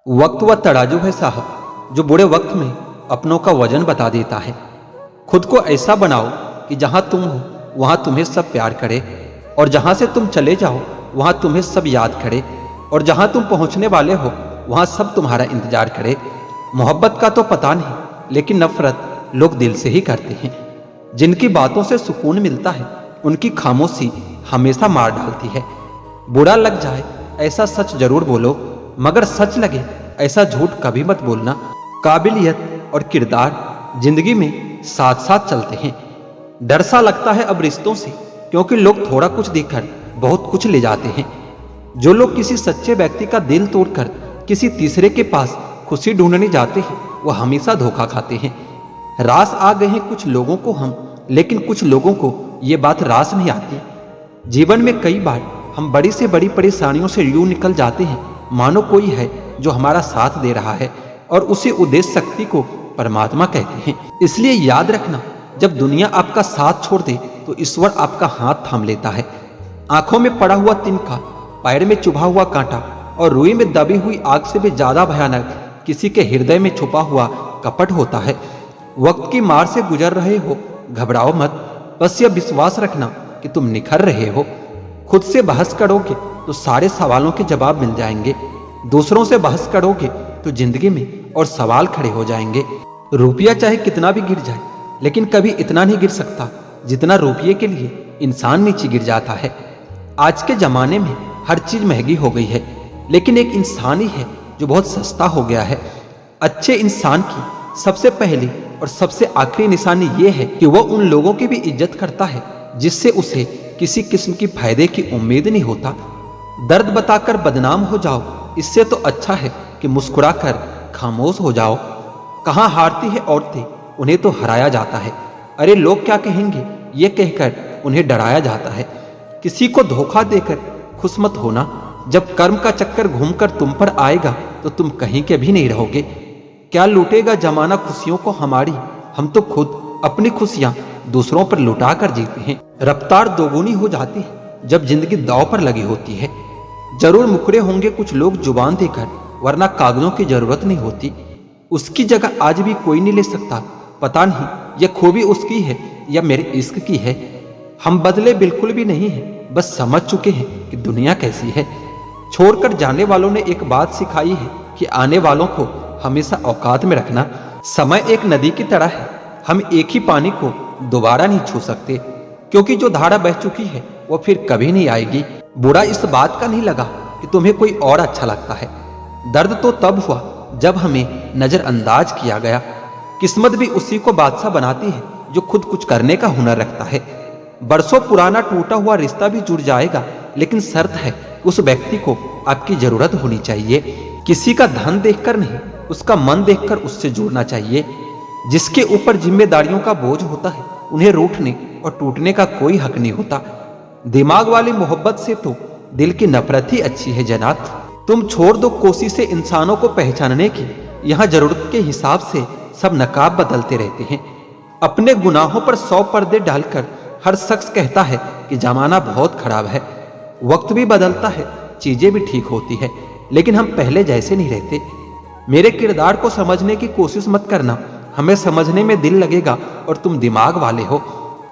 वक्त व तराजू है साहब, जो बुरे वक्त में अपनों का वजन बता देता है। खुद को ऐसा बनाओ कि जहां तुम हो वहां तुम्हें सब प्यार करे, और जहां से तुम चले जाओ वहां तुम्हें सब याद करे, और जहां तुम पहुंचने वाले हो वहां सब तुम्हारा इंतजार करे। मोहब्बत का तो पता नहीं, लेकिन नफरत लोग दिल से ही करते हैं। जिनकी बातों से सुकून मिलता है उनकी खामोशी हमेशा मार डालती है। बुरा लग जाए ऐसा सच जरूर बोलो, मगर सच लगे ऐसा झूठ कभी मत बोलना। काबिलियत और किरदार जिंदगी में साथ साथ चलते हैं। डर सा लगता है अब रिश्तों से, क्योंकि लोग थोड़ा कुछ देकर बहुत कुछ ले जाते हैं। जो लोग किसी सच्चे व्यक्ति का दिल तोड़कर किसी तीसरे के पास खुशी ढूंढने जाते हैं वो हमेशा धोखा खाते हैं। रास आ गए हैं कुछ लोगों को हम, लेकिन कुछ लोगों को ये बात रास नहीं आती। जीवन में कई बार हम बड़ी से बड़ी परेशानियों से यूं निकल जाते हैं मानो कोई है जो हमारा साथ दे रहा है, और उसी उद्देश्य शक्ति को परमात्मा कहते हैं। इसलिए याद रखना, जब दुनिया आपका साथ छोड़ दे तो ईश्वर आपका हाथ थाम लेता है। आंखों में पड़ा हुआ तिनका, पैर में चुभा हुआ कांटा और रुई में दबी हुई आग से भी ज्यादा भयानक किसी के हृदय में छुपा हुआ कपट होता है। वक्त की मार से गुजर रहे हो, घबराओ मत, बस यह विश्वास रखना कि तुम निखर रहे हो। खुद से बहस करोगे तो सारे सवालों के जवाब मिल जाएंगे। दूसरों से बहस करोगे तो जिंदगी में और सवाल खड़े हो जाएंगे। रुपया चाहे कितना भी गिर जाए, लेकिन कभी इतना नहीं गिर सकता जितना रुपये के लिए इंसान नीचे गिर जाता है। आज के जमाने में हर चीज महंगी हो गई है, लेकिन एक इंसान ही है जो बहुत सस्ता हो गया है। अच्छे इंसान की सबसे पहली और सबसे आखिरी निशानी ये है कि वह उन लोगों की भी इज्जत करता है जिससे उसे किसी किस्म की फायदे की उम्मीद नहीं होता। दर्द बताकर बदनाम हो जाओ, इससे तो अच्छा है कि मुस्कुराकर खामोश हो जाओ। कहाँ हारती है औरतें, उन्हें तो हराया जाता है। अरे लोग क्या कहेंगे ये कहकर उन्हें डराया जाता है। किसी को धोखा देकर खुश मत होना, जब कर्म का चक्कर घूमकर तुम पर आएगा तो तुम कहीं के भी नहीं रहोगे। क्या लूटेगा जमाना खुशियों को हमारी, हम तो खुद अपनी खुशियां दूसरों पर लुटा कर जीते हैं। रफ्तार दोगुनी हो जाती है जब जिंदगी दांव पर लगी होती है। जरूर मुकरे होंगे कुछ लोग जुबान देकर, वरना कागजों की जरूरत नहीं होती। उसकी जगह आज भी कोई नहीं ले सकता। पता नहीं यह खूबी उसकी है या मेरे इश्क की है। हम बदले बिल्कुल भी नहीं है, बस समझ चुके हैं कि दुनिया कैसी है। छोड़कर जाने वालों ने एक बात सिखाई है कि आने वालों को हमेशा औकात में रखना। समय एक नदी की तरह है, हम एक ही पानी को दोबारा नहीं छू सकते, क्योंकि जो धारा बह चुकी है वो फिर कभी नहीं आएगी। बुरा इस बात का नहीं लगा कि तुम्हें कोई और अच्छा लगता है। दर्द तो तब हुआ जब हमें नजरअंदाज किया गया। किस्मत भी उसी को बादशाह बनाती है जो खुद कुछ करने का हुनर रखता है। बरसों पुराना टूटा हुआ रिश्ता भी जुड़ जाएगा, लेकिन शर्त है कि उस व्यक्ति को आपकी जरूरत होनी चाहिए। किसी का धन देखकर नहीं, उसका मन देखकर उससे जुड़ना चाहिए। जिसके ऊपर जिम्मेदारियों का बोझ होता है उन्हें रूठने और टूटने का कोई हक नहीं होता। दिमाग वाली मोहब्बत से तो दिल की नफरत ही अच्छी है जनाब। तुम छोड़ दो कोशिशें इंसानों को पहचानने की, यहाँ जरूरत के हिसाब से सब नकाब बदलते रहते हैं। अपने गुनाहों पर 100 पर्दे डालकर हर शख्स कहता है कि जमाना बहुत खराब है। वक्त भी बदलता है, चीजें भी ठीक होती है, लेकिन हम पहले जैसे नहीं रहते। मेरे किरदार को समझने की कोशिश मत करना, हमें समझने में दिल लगेगा और तुम दिमाग वाले हो।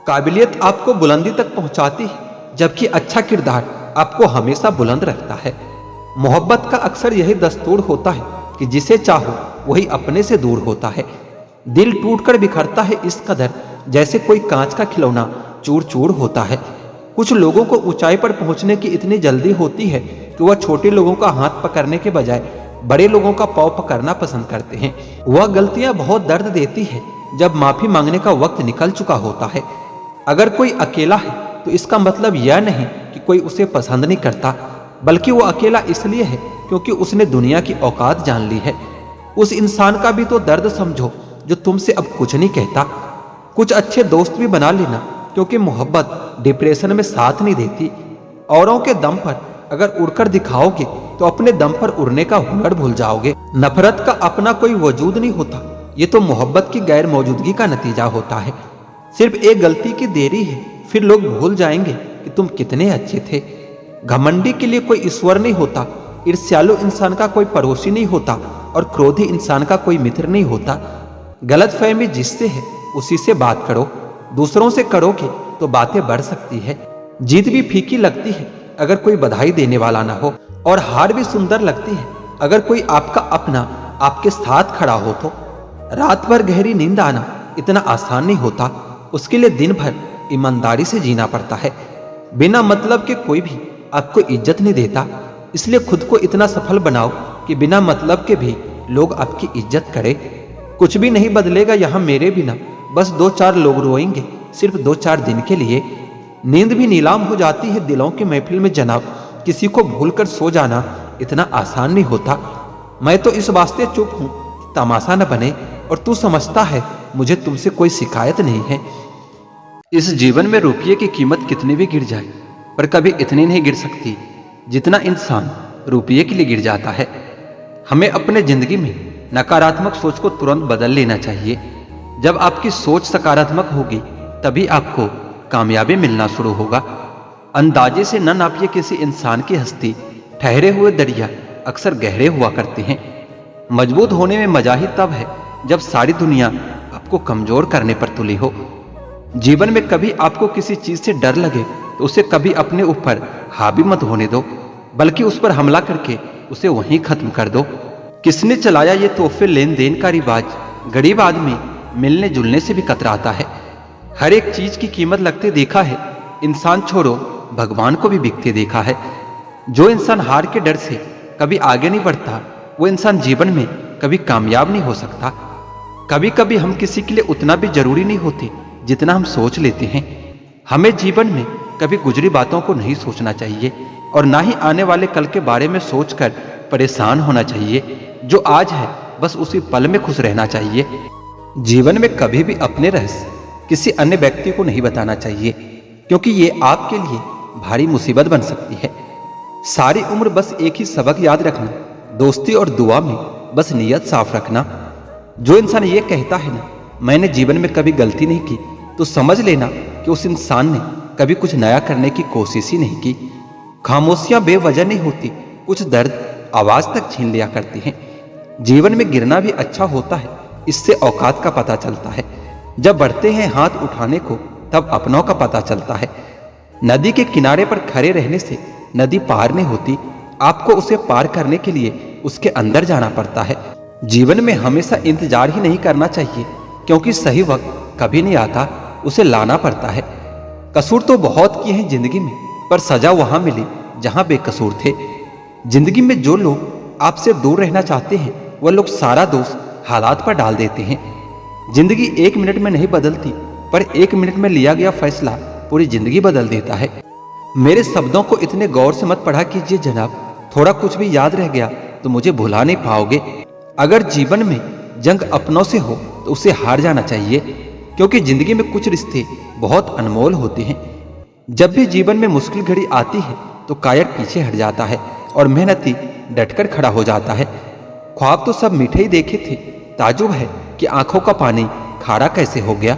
काबिलियत आपको बुलंदी तक पहुंचाती है, जबकि अच्छा किरदार आपको हमेशा बुलंद रखता है। मोहब्बत का अक्सर यही दस्तूर होता है कि जिसे चाहो वही अपने से दूर होता है। दिल टूटकर बिखरता है इस कदर जैसे कोई कांच का खिलौना चूर चूर होता है। कुछ लोगों को ऊंचाई पर पहुंचने की इतनी जल्दी होती है कि वह छोटे लोगों का हाथ पकड़ने के बजाय बड़े लोगों का पांव पकड़ना पसंद करते हैं। वह गलतियां बहुत दर्द देती है जब माफी मांगने का वक्त निकल चुका होता है। अगर कोई अकेला है तो इसका मतलब यह नहीं कि कोई उसे पसंद नहीं करता, बल्कि वो अकेला इसलिए है क्योंकि उसने दुनिया की औकात जान ली है। उस इंसान का भी तो दर्द समझो जो तुमसे अब कुछ नहीं कहता। कुछ अच्छे दोस्त भी बना लेना, क्योंकि मोहब्बत डिप्रेशन में साथ नहीं देती। औरों के दम पर अगर उड़कर दिखाओगे तो अपने दम पर उड़ने का हुनर भूल जाओगे। नफरत का अपना कोई वजूद नहीं होता, ये तो मोहब्बत की गैर मौजूदगी का नतीजा होता है। सिर्फ एक गलती की देरी है, फिर लोग भूल जाएंगे कि तुम कितने अच्छे थे। घमंडी के लिए कोई ईश्वर नहीं होता, ईर्ष्यालु इंसान का कोई पड़ोसी नहीं होता और क्रोधी इंसान का कोई मित्र नहीं होता। गलतफहमी जिससे है उसी से बात करो। दूसरों से करोगे तो बातें बढ़ सकती है। जीत भी फीकी लगती है अगर कोई बधाई देने वाला ना हो, और हार भी सुंदर लगती है अगर कोई आपका अपना आपके साथ खड़ा हो तो। रात भर गहरी नींद आना इतना आसान नहीं होता, उसके लिए दिन भर ईमानदारी से जीना पड़ता है। बिना मतलब के कोई भी आपको इज्जत नहीं देता, इसलिए खुद को इतना सफल बनाओ कि बिना मतलब के भी लोग आपकी इज्जत करें। कुछ भी नहीं बदलेगा यहाँ मेरे बिना, बस 2-4 लोग रोएंगे सिर्फ 2-4 दिन के लिए। नींद भी नीलाम हो जाती है दिलों की महफिल में जनाब। किसी को भूलकर सो जाना इतना आसान नहीं होता। मैं तो इस वास्ते चुप हूं तमाशा न बने, और तू समझता है मुझे तुमसे कोई शिकायत नहीं है। इस जीवन में रुपये की कीमत कितनी भी गिर जाए पर कभी इतनी नहीं गिर सकती जितना इंसान रुपये के लिए गिर जाता है। हमें अपने जिंदगी में नकारात्मक सोच को तुरंत बदल लेना चाहिए। जब आपकी सोच सकारात्मक होगी तभी आपको कामयाबी मिलना शुरू होगा। अंदाजे से न नापिए किसी इंसान की हस्ती, ठहरे हुए दरिया अक्सर गहरे हुआ करते हैं। मजबूत होने में मजा ही तब है जब सारी दुनिया आपको कमजोर करने पर तुली हो। जीवन में कभी आपको किसी चीज से डर लगे तो उसे कभी अपने ऊपर हावी मत होने दो, बल्कि उस पर हमला करके उसे वहीं खत्म कर दो। किसने चलाया ये तोहफे लेन देन का रिवाज? गरीब आदमी मिलने जुलने से भी कतराता है। हर एक चीज की कीमत लगते देखा है, इंसान छोड़ो भगवान को भी बिकते देखा है। जो इंसान हार के डर से कभी आगे नहीं बढ़ता वो इंसान जीवन में कभी कामयाब नहीं हो सकता। कभी कभी हम किसी के लिए उतना भी जरूरी नहीं होते जितना हम सोच लेते हैं। हमें जीवन में कभी गुजरी बातों को नहीं सोचना चाहिए और ना ही आने वाले कल के बारे में सोचकर परेशान होना चाहिए। जो आज है बस उसी पल में खुश रहना चाहिए। जीवन में कभी भी अपने रहस्य किसी अन्य व्यक्ति को नहीं बताना चाहिए, क्योंकि ये आपके लिए भारी मुसीबत बन सकती है। सारी उम्र बस एक ही सबक याद रखना, दोस्ती और दुआ में बस नीयत साफ रखना। जो इंसान ये कहता है ना मैंने जीवन में कभी गलती नहीं की, तो समझ लेना कि उस इंसान ने कभी कुछ नया करने की कोशिश ही नहीं की। खामोशियां बेवजह नहीं होती, कुछ दर्द आवाज तक छीन लिया करती हैं। जीवन में गिरना भी अच्छा होता है, इससे औकात का पता चलता है। जब बढ़ते हैं हाथ उठाने को तब अपनों का पता चलता है। नदी के किनारे पर खड़े रहने से नदी पार नहीं होती, आपको उसे पार करने के लिए उसके अंदर जाना पड़ता है। जीवन में हमेशा इंतजार ही नहीं करना चाहिए, क्योंकि सही वक्त कभी नहीं आता, उसे लाना पड़ता है। कसूर तो बहुत किए हैं जिंदगी में, पर सजा वहां मिली जहां बेकसूर थे। जिंदगी में जो लोग आपसे दूर रहना चाहते हैं वह लोग सारा दोष हालात पर डाल देते हैं। जिंदगी 1 मिनट में नहीं बदलती, पर 1 मिनट में लिया गया फैसला पूरी जिंदगी बदल देता है। मेरे शब्दों को इतने गौर से मत पढ़ा कीजिए जनाब, थोड़ा कुछ भी याद रह गया तो मुझे भुला नहीं पाओगे। अगर जीवन में जंग अपनों से हो तो उसे हार जाना चाहिए, क्योंकि जिंदगी में कुछ रिश्ते बहुत अनमोल होते हैं। जब भी जीवन में मुश्किल घड़ी आती है तो कायर पीछे हट जाता है और मेहनती डटकर खड़ा हो जाता है। ख्वाब तो सब मीठे ही देखे थे, ताजुब है कि आंखों का पानी खारा कैसे हो गया।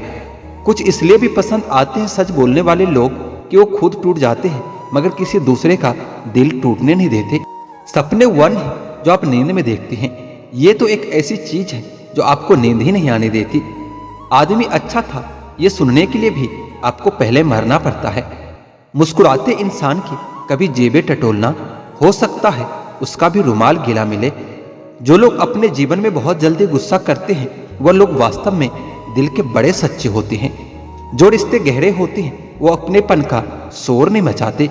कुछ इसलिए भी पसंद आते हैं सच बोलने वाले लोग कि वो खुद टूट जाते हैं मगर किसी दूसरे का दिल टूटने नहीं देते। सपने वन है जो आप नींद में देखते हैं, ये तो एक ऐसी चीज है जो आपको नींद ही नहीं आने देती। आदमी अच्छा था ये सुनने के लिए भी आपको पहले मरना पड़ता है। मुस्कुराते इंसान की कभी जेबें टटोलना, हो सकता है उसका भी रुमाल गीला मिले। जो लोग अपने जीवन में बहुत जल्दी गुस्सा करते हैं वह लोग वास्तव में दिल के बड़े सच्चे होते हैं। जो रिश्ते गहरे होते हैं वो अपनेपन का शोर नहीं मचाते।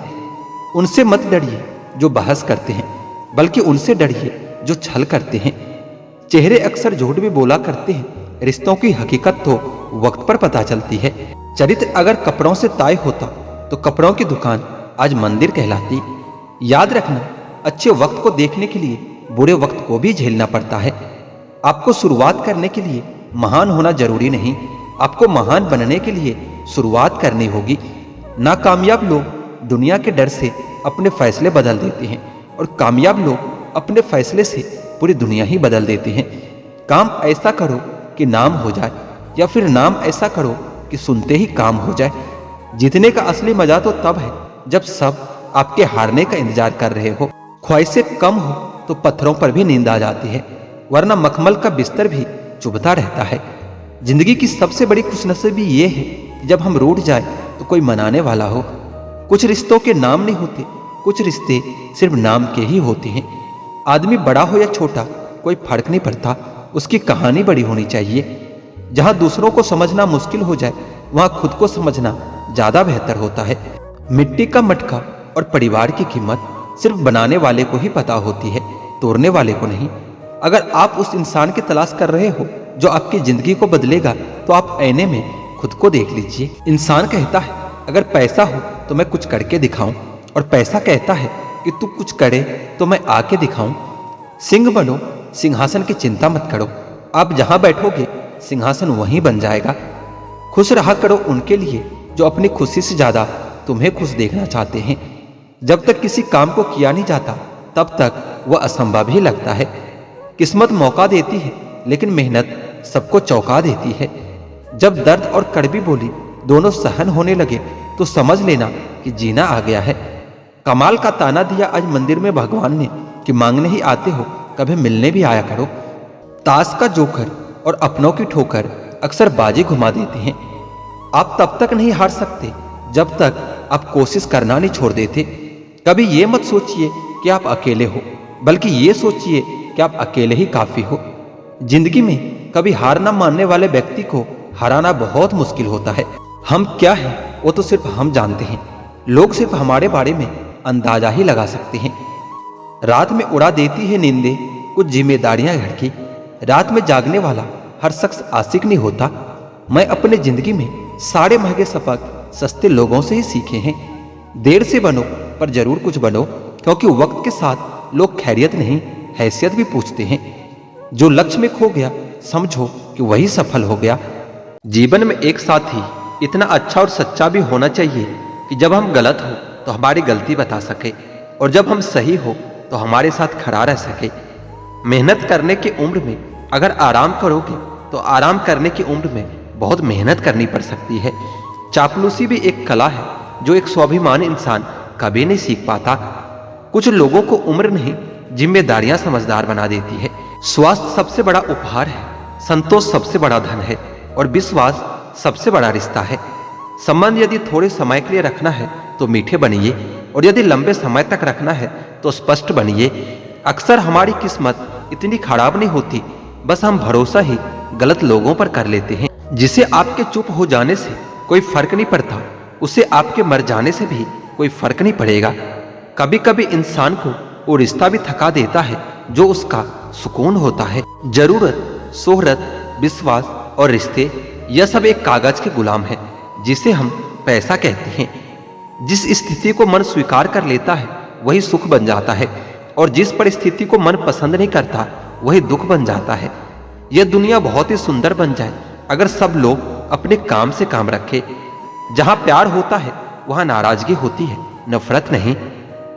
उनसे मत डरिए जो बहस करते हैं, बल्कि उनसे डरिए जो छल करते हैं। चेहरे अक्सर झूठ भी बोला करते हैं, रिश्तों की हकीकत तो वक्त पर पता चलती है। चरित्र अगर कपड़ों से तय होता तो कपड़ों की दुकान आज मंदिर कहलाती। याद रखना, अच्छे वक्त को देखने के लिए बुरे वक्त को भी झेलना पड़ता है। आपको शुरुआत करने के लिए महान होना जरूरी नहीं, आपको महान बनने के लिए शुरुआत करनी होगी। नाकामयाब लोग दुनिया के डर से अपने फैसले बदल देते हैं और कामयाब लोग अपने फैसले से पूरी दुनिया ही बदल देते हैं। काम ऐसा करो कि नाम हो जाए, या फिर नाम ऐसा करो कि सुनते ही काम हो जाए। जीतने का असली मजा तो तब है जब सब आपके हारने का इंतजार कर रहे हो। ख्वाहिशें कम हो तो पत्थरों पर भी नींद आ जाती है, वरना मखमल का बिस्तर भी चुभता रहता है। जिंदगी की सबसे बड़ी खुशनसीबी ये है कि जब हम रूठ जाए तो कोई मनाने वाला हो। कुछ रिश्तों के नाम नहीं होते, कुछ रिश्ते सिर्फ नाम के ही होते हैं। आदमी बड़ा हो या छोटा कोई फर्क नहीं पड़ता, उसकी कहानी बड़ी होनी चाहिए। जहां दूसरों को समझना मुश्किल हो जाए वहां खुद को समझना ज्यादा बेहतर होता है। मिट्टी का मटका और परिवार की कीमत सिर्फ बनाने वाले को ही पता होती है, तोड़ने वाले को नहीं। अगर आप उस इंसान की तलाश कर रहे हो जो आपकी जिंदगी को बदलेगा, तो आप आईने में खुद को देख लीजिए। इंसान कहता है अगर पैसा हो तो मैं कुछ करके दिखाऊं, और पैसा कहता है कि तू कुछ करे तो मैं आके दिखाऊं। सिंह बनो, सिंहासन की चिंता मत करो। आप जहां बैठोगे सिंहासन वहीं बन जाएगा। खुश रहा करो उनके लिए जो अपनी खुशी से ज्यादा तुम्हें खुश देखना चाहते हैं। जब तक किसी काम को किया नहीं जाता तब तक वह असंभव ही लगता है। किस्मत मौका देती है लेकिन मेहनत सबको चौंका देती है। जब दर्द और कड़वी बोली दोनों सहन होने लगे तो समझ लेना कि जीना आ गया है। कमाल का ताना दिया आज मंदिर में भगवान ने कि मांगने ही आते हो, कभी मिलने भी आया करो। ताश का जोकर और अपनों की ठोकर अक्सर बाजी घुमा देते हैं। आप तब तक नहीं हार सकते जब तक आप कोशिश करना नहीं छोड़ देते। कभी ये मत सोचिए कि आप अकेले हो, बल्कि ये सोचिए कि आप अकेले ही काफी हो। जिंदगी में कभी हार ना मानने वाले व्यक्ति को हराना बहुत मुश्किल होता है। हम क्या है वो तो सिर्फ हम जानते हैं, लोग सिर्फ हमारे बारे में अंदाजा ही लगा सकते हैं। रात में उड़ा देती है नींदें कुछ जिम्मेदारियां घर की। रात में जागने वाला हर शख्स आशिक नहीं होता। मैं अपने जिंदगी में सारे महंगे सबक सस्ते लोगों से ही सीखे हैं। देर से बनो पर जरूर कुछ बनो, क्योंकि वक्त के साथ लोग खैरियत नहीं हैसियत भी पूछते हैं। जो लक्ष्य में खो गया समझो कि वही सफल हो गया। जीवन में एक साथी इतना अच्छा और सच्चा भी होना चाहिए कि जब हम गलत हो तो हमारी गलती बता सके, और जब हम सही हो तो हमारे साथ खड़ा रह सके। मेहनत करने की उम्र में अगर आराम करोगे तो आराम करने की उम्र में बहुत मेहनत करनी पड़ सकती है। चापलूसी भी एक कला है जो एक स्वाभिमानी इंसान कभी नहीं सीख पाता। कुछ लोगों को उम्र नहीं जिम्मेदारियां समझदार बना देती है। स्वास्थ्य सबसे बड़ा उपहार है, संतोष सबसे बड़ा धन है, और विश्वास सबसे बड़ा रिश्ता है। संबंध यदि थोड़े समय के लिए रखना है तो मीठे बनिए, और यदि लंबे समय तक रखना है तो स्पष्ट बनिए। अक्सर हमारी किस्मत इतनी खराब नहीं होती, बस हम भरोसा ही गलत लोगों पर कर लेते हैं। जिसे आपके चुप हो जाने से कोई फर्क नहीं पड़ता, उसे आपके मर जाने से भी कोई फर्क नहीं पड़ेगा। कभी कभी इंसान को वो रिश्ता भी थका देता है जो उसका सुकून होता है। जरूरत, शोहरत, विश्वास और रिश्ते, यह सब एक कागज के गुलाम है जिसे हम पैसा कहते हैं। जिस स्थिति को मन स्वीकार कर लेता है वही सुख बन जाता है, और जिस परिस्थिति को मन पसंद नहीं करता वही दुख बन जाता है। यह दुनिया बहुत ही सुंदर बन जाए अगर सब लोग अपने काम से काम रखे। जहां प्यार होता है वहां नाराजगी होती है, नफरत नहीं।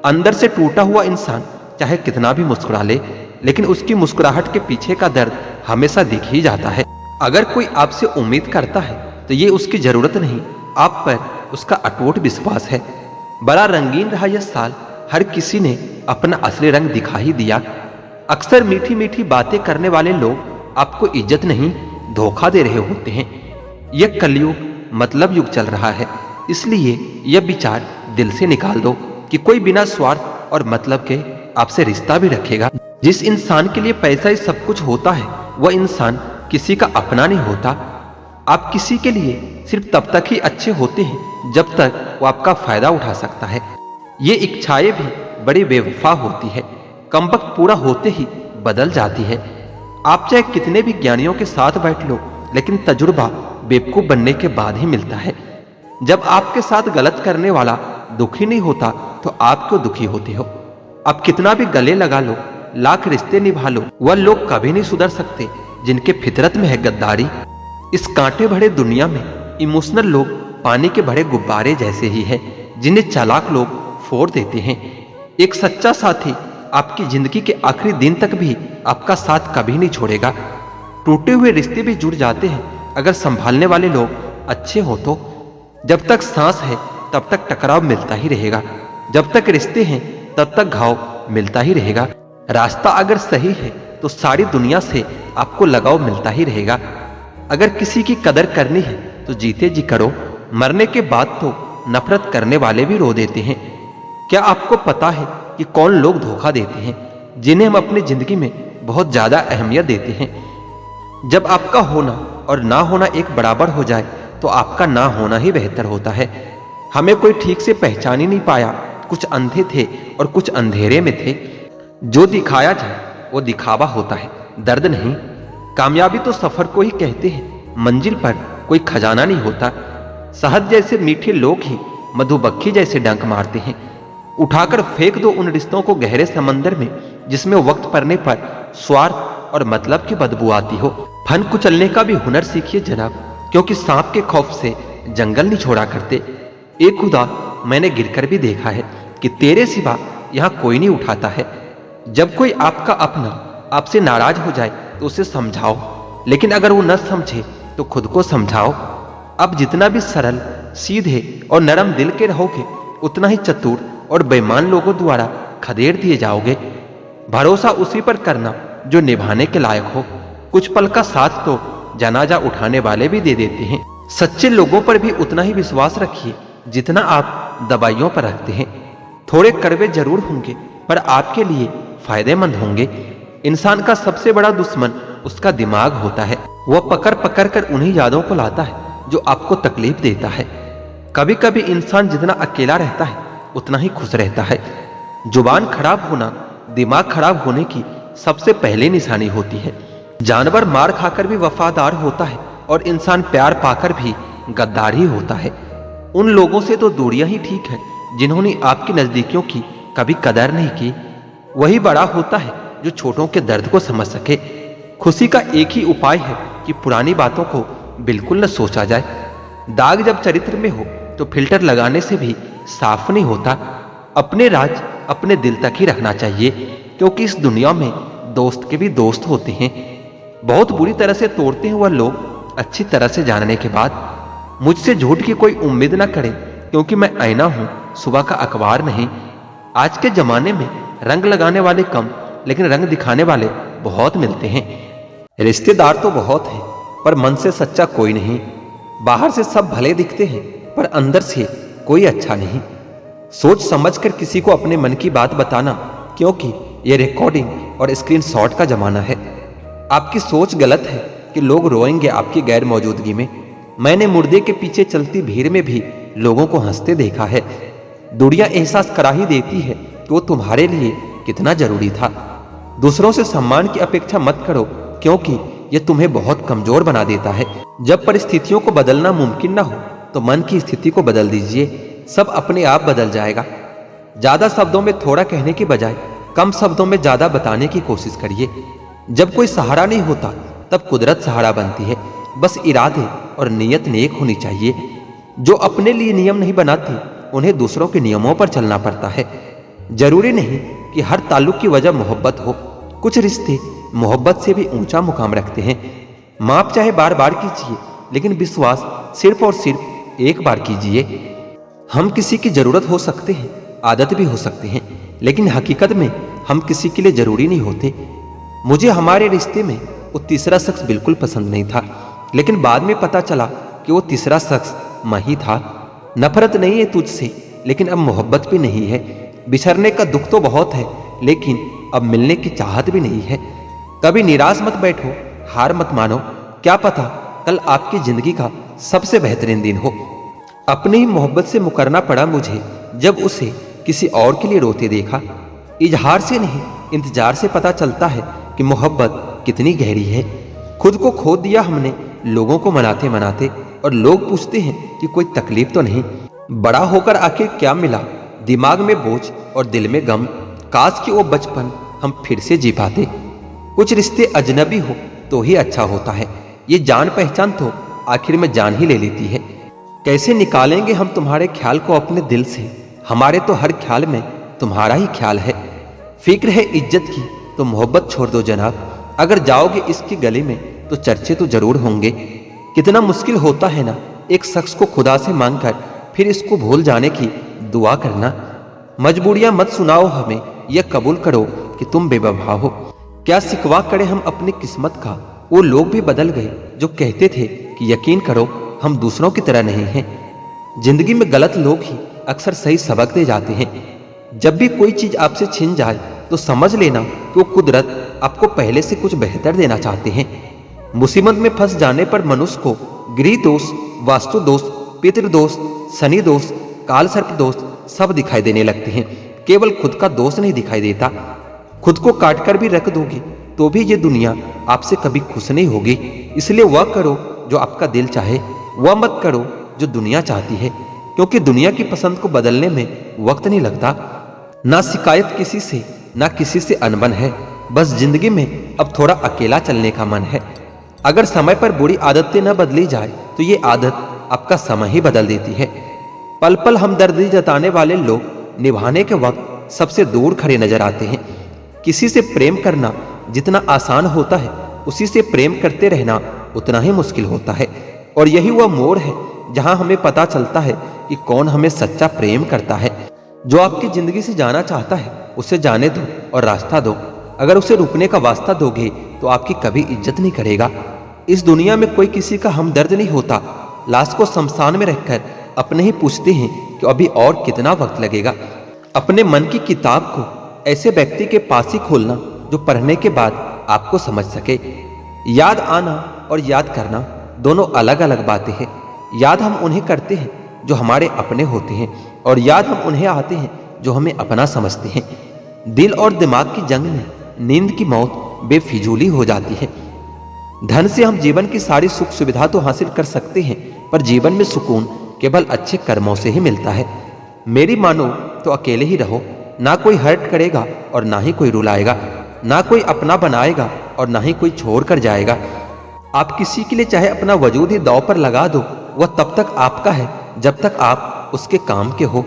अंदर से टूटा हुआ इंसान चाहे कितना भी मुस्कुरा ले, लेकिन उसकी मुस्कुराहट के पीछे का दर्द हमेशा दिख ही जाता है। अगर कोई आपसे उम्मीद करता है तो ये उसकी जरूरत नहीं, आप पर उसका अटूट विश्वास है। बड़ा रंगीन रहा यह साल, हर किसी ने अपना असली रंग दिखा ही दिया। अक्सर मीठी मीठी बातें करने वाले लोग आपको इज्जत नहीं धोखा दे रहे होते हैं। यह कलयुग मतलब युग चल रहा है, इसलिए यह विचार दिल से निकाल दो कि कोई बिना स्वार्थ और मतलब के आपसे रिश्ता भी रखेगा। जिस इंसान के लिए पैसा ही सब कुछ होता है वह इंसान किसी का अपना नहीं होता। आप किसी के लिए सिर्फ तब तक ही अच्छे होते हैं जब तक वो आपका फायदा उठा सकता है। ये इच्छाएं भी बड़ी बेवफा होती है, कमबख्त पूरा होते ही बदल जाती है। आप चाहे कितने भी ज्ञानियों के साथ बैठ लो, लेकिन तजुर्बा बेवकूफ बनने के बाद ही मिलता है। जब आपके साथ गलत करने वाला दुखी नहीं होता तो आप क्यों दुखी होते हो? आप कितना भी गले लगा लो, लाख रिश्ते निभा लो, वह लोग कभी नहीं सुधर सकते जिनके फितरत में है गद्दारी। इस कांटे भरे दुनिया में इमोशनल लोग पानी के भरे गुब्बारे जैसे ही हैं, जिन्हें चालाक लोग फोड़ देते हैं। एक सच्चा साथी आपकी जिंदगी के आखिरी दिन तक भी आपका साथ कभी नहीं छोड़ेगा। टूटे हुए रिश्ते भी जुड़ जाते हैं अगर संभालने वाले लोग अच्छे हो तो। जब तक सांस है तब तक टकराव मिलता ही रहेगा, जब तक रिश्ते हैं तब तक घाव मिलता ही रहेगा। रास्ता अगर सही है तो सारी दुनिया से आपको लगाव मिलता ही रहेगा। अगर किसी की कदर करनी है तो जीते जी करो, मरने के बाद तो नफरत करने वाले भी रो देते हैं। क्या आपको पता है कि कौन लोग धोखा देते हैं, जिन्हें हम अपनी जिंदगी में बहुत ज्यादा अहमियत देते हैं? जब आपका होना और ना होना एक बराबर हो जाए तो आपका ना होना ही बेहतर होता है। हमें कोई ठीक से पहचान ही नहीं पाया, कुछ अंधे थे और कुछ अंधेरे में थे। जो दिखाया जाए वो दिखावा होता है, दर्द नहीं। कामयाबी तो सफर को ही कहते हैं, मंजिल पर कोई खजाना नहीं होता। शहद जैसे मीठे लोग ही मधुमक्खी जैसे डंक मारते हैं। उठाकर फेंक दो उन रिश्तों को गहरे समंदर में, जिसमें वक्त पड़ने पर स्वार्थ और मतलब की बदबू आती हो। फन कुचलने का भी हुनर सीखिए जनाब, क्योंकि सांप के खौफ से जंगल नहीं छोड़ा करते। एक खुदा, मैंने गिरकर भी देखा है कि तेरे सिवा यहाँ कोई नहीं उठाता है। जब कोई आपका अपना आपसे नाराज हो जाए तो उसे समझाओ, लेकिन अगर वो न समझे तो खुद को समझाओ। अब जितना भी सरल, सीधे और नरम दिल के रहोगे, उतना ही चतुर और बेईमान लोगों द्वारा खदेड़ दिए जाओगे। भरोसा उसी पर करना जो निभाने के लायक हो। कुछ पल का साथ तो जनाजा उठाने वाले भी दे देते हैं। सच्चे लोगों पर भी उतना ही विश्वास रखिए जितना आप दवाइयों पर रखते हैं। थोड़े कड़वे जरूर होंगे पर आपके लिए फायदेमंद होंगे। इंसान का सबसे बड़ा दुश्मन उसका दिमाग होता है। वह पकड़ पकड़ कर उन्हीं यादों को लाता है जो आपको तकलीफ देता है। कभी कभी इंसान जितना अकेला रहता है उतना ही खुश रहता है। जुबान खराब होना दिमाग खराब होने की सबसे पहली निशानी होती है। जानवर मार खाकर भी वफादार होता है और इंसान प्यार पाकर भी गद्दार ही होता है। उन लोगों से तो दूरियां ही ठीक है जिन्होंने आपकी नजदीकियों की कभी कदर नहीं की। वही बड़ा होता है जो छोटों के दर्द को समझ सके। खुशी का एक ही उपाय है कि पुरानी बातों को बिल्कुल न सोचा जाए। दाग जब चरित्र में हो तो फिल्टर लगाने से भी साफ नहीं होता। अपने राज अपने दिल तक ही रखना चाहिए, क्योंकि इस दुनिया में दोस्त के भी दोस्त होते हैं। बहुत बुरी तरह से तोड़ते हैं वह लोग अच्छी तरह से जानने के बाद। मुझसे झूठ की कोई उम्मीद ना करें, क्योंकि मैं आईना हूं, सुबह का अखबार नहीं। आज के जमाने में रंग लगाने वाले कम, लेकिन रंग दिखाने वाले बहुत मिलते हैं। रिश्तेदार तो बहुत हैं, पर मन से सच्चा कोई नहीं। बाहर से सब भले दिखते हैं, पर अंदर से कोई अच्छा नहीं। सोच समझकर किसी को अपने मन की बात बताना, क्योंकि ये रिकॉर्डिंग और स्क्रीनशॉट का जमाना है। आपकी सोच गलत है कि लोग रोएंगे आपकी गैर मौजूदगी में। मैंने मुर्दे के पीछे चलती भीड़ में भी लोगों को हंसते देखा है। दुनिया एहसास करा ही देती है कि वो तुम्हारे लिए कितना जरूरी था। दूसरों से सम्मान की अपेक्षा मत करो, क्योंकि यह तुम्हें बहुत कमजोर बना देता है। जब परिस्थितियों को बदलना मुमकिन ना हो तो मन की स्थिति को बदल दीजिए, सब अपने आप बदल जाएगा। ज्यादा शब्दों में थोड़ा कहने की बजाय कम शब्दों में ज्यादा बताने की कोशिश करिए। जब कोई सहारा नहीं होता तब कुदरत सहारा बनती है। बस इरादे और नीयत नेक होनी चाहिए। जो अपने लिए नियम नहीं बनाते उन्हें दूसरों के नियमों पर चलना पड़ता है। जरूरी नहीं कि हर ताल्लुक की वजह मोहब्बत हो। कुछ रिश्ते मोहब्बत से भी ऊंचा मुकाम रखते हैं। माफ चाहे बार बार कीजिए, लेकिन विश्वास सिर्फ और सिर्फ एक बार कीजिए। हम किसी की जरूरत हो सकते हैं, आदत भी हो सकते हैं, लेकिन हकीकत में हम किसी के लिए जरूरी नहीं होते। मुझे हमारे रिश्ते में वो तीसरा शख्स बिल्कुल पसंद नहीं था, लेकिन बाद में पता चला कि वो तीसरा शख्स मैं ही था। नफरत नहीं है तुझसे, लेकिन अब मोहब्बत भी नहीं है। बिछड़ने का दुख तो बहुत है, लेकिन अब मिलने की चाहत भी नहीं है। कभी निराश मत बैठो, हार मत मानो। क्या पता कल आपकी जिंदगी का सबसे बेहतरीन दिन हो। अपनी ही मोहब्बत से मुकरना पड़ा मुझे जब उसे किसी और के लिए रोते देखा। इजहार से नहीं, इंतजार से पता चलता है कि मोहब्बत कितनी गहरी है। खुद को खो दिया हमने लोगों को मनाते मनाते, और लोग पूछते हैं कि कोई तकलीफ तो नहीं। बड़ा होकर आखिर क्या मिला? दिमाग में बोझ और दिल में गम। काश कि वो बचपन हम फिर से जी पाते। कुछ रिश्ते अजनबी हो तो ही अच्छा होता है। ये जान पहचान तो आखिर में जान ही ले लेती है। कैसे निकालेंगे हम तुम्हारे ख्याल को अपने दिल से? हमारे तो हर ख्याल में तुम्हारा ही ख्याल है। फिक्र है इज्जत की तो मोहब्बत छोड़ दो जनाब। अगर जाओगे इसके गले में तो चर्चे तो जरूर होंगे। कितना मुश्किल होता है ना एक शख्स को खुदा से मांगकर फिर इसको भूल जाने की दुआ करना। मजबूरियां मत सुनाओ हमें, यह कबूल करो कि तुम बेवफा हो। क्या सिकवा करे हम अपनी किस्मत का, वो लोग भी बदल गए जो कहते थे कि यकीन करो हम दूसरों की तरह नहीं हैं। जिंदगी में गलत लोग ही अक्सर सही सबक दे जाते हैं। जब भी कोई चीज आपसे छिन जाए तो समझ लेना कि वो कुदरत आपको पहले से कुछ बेहतर देना चाहते हैं। मुसीबत में फंस जाने पर मनुष्य को गृह दोष, वास्तु दोष, पितृदोष, शनि दोष, काल सर्प दोष सब दिखाई देने लगते हैं। केवल खुद का दोष नहीं दिखाई देता। खुद को काट कर भी रख दोगे तो भी ये दुनिया आपसे कभी खुश नहीं होगी। इसलिए वह करो जो आपका दिल चाहे, वह मत करो जो दुनिया चाहती है, क्योंकि दुनिया की पसंद को बदलने में वक्त नहीं लगता। ना शिकायत किसी से, ना किसी से अनबन है, बस जिंदगी में अब थोड़ा अकेला चलने का मन है। अगर समय पर बुरी आदतें न बदली जाए तो ये आदत आपका समय ही बदल देती है। पल पल हमदर्दी जताने वाले लोग निभाने के वक्त सबसे दूर खड़े नजर आते हैं। किसी से प्रेम करना जितना आसान होता है, उसी से प्रेम करते रहना उतना ही मुश्किल होता है। और यही वह मोड़ है जहां हमें पता चलता है कि कौन हमें सच्चा प्रेम करता है। जो आपकी जिंदगी से जाना चाहता है उसे जाने दो और रास्ता दो। अगर उसे रुकने का वास्ता दोगे तो आपकी कभी इज्जत नहीं करेगा। इस दुनिया में कोई किसी का हमदर्द नहीं होता। लाश को शमशान में रखकर अपने ही पूछते हैं कि अभी और कितना वक्त लगेगा। अपने मन की किताब को ऐसे व्यक्ति के पास ही खोलना जो पढ़ने के बाद आपको समझ सके। याद आना और याद करना दोनों अलग अलग बातें हैं। याद हम उन्हें करते हैं जो हमारे अपने होते हैं, और याद हम उन्हें आते हैं जो हमें अपना समझते हैं। दिल और दिमाग की जंग में नींद की मौत बेफिजूली हो जाती है। धन से हम जीवन की सारी सुख सुविधा तो हासिल कर सकते हैं, पर जीवन में सुकून केवल अच्छे कर्मों से ही मिलता है। मेरी मानो तो अकेले ही रहो। ना कोई हर्ट करेगा और ना ही कोई रुलाएगा। ना कोई अपना बनाएगा और ना ही कोई छोड़ कर जाएगा। आप किसी के लिए चाहे अपना वजूद ही दांव पर लगा दो, वह तब तक आपका है जब तक आप उसके काम के हो।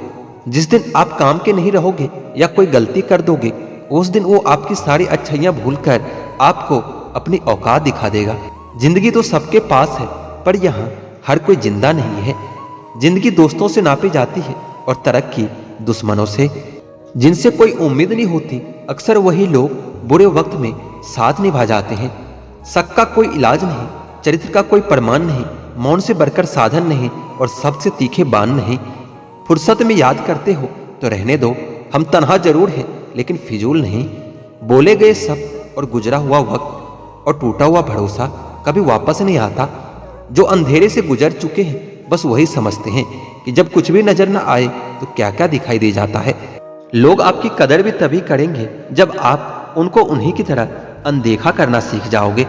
जिस दिन आप काम के नहीं रहोगे या कोई गलती कर दोगे, उस दिन वो आपकी सारी अच्छाइयां भूलकर आपको अपनी औकात दिखा देगा। जिंदगी तो सबके पास है, पर यहाँ हर कोई जिंदा नहीं है। जिंदगी दोस्तों से नापी जाती है और तरक्की दुश्मनों से। जिनसे कोई उम्मीद नहीं होती, अक्सर वही लोग बुरे वक्त में साथ निभा जाते हैं। शक का कोई इलाज नहीं, चरित्र का कोई प्रमाण नहीं, मौन से बढ़कर साधन नहीं और सबसे तीखे बाण नहीं। फुर्सत में याद करते हो तो रहने दो। हम तन्हा जरूर हैं लेकिन फिजूल नहीं। बोले गए सब और गुजरा हुआ वक्त और टूटा हुआ भरोसा कभी वापस नहीं आता। जो अंधेरे से गुजर चुके हैं बस वही समझते हैं कि जब कुछ भी नजर न आए तो क्या क्या दिखाई दे जाता है। लोग आपकी कदर भी तभी करेंगे जब आप उनको उन्हीं की तरह अनदेखा करना सीख जाओगे।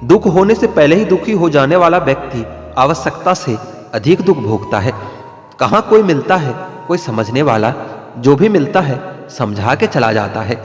दुख होने से पहले ही दुखी हो जाने वाला व्यक्ति आवश्यकता से अधिक दुख भोगता है। कहाँ कोई मिलता है कोई समझने वाला, जो भी मिलता है समझा के चला जाता है।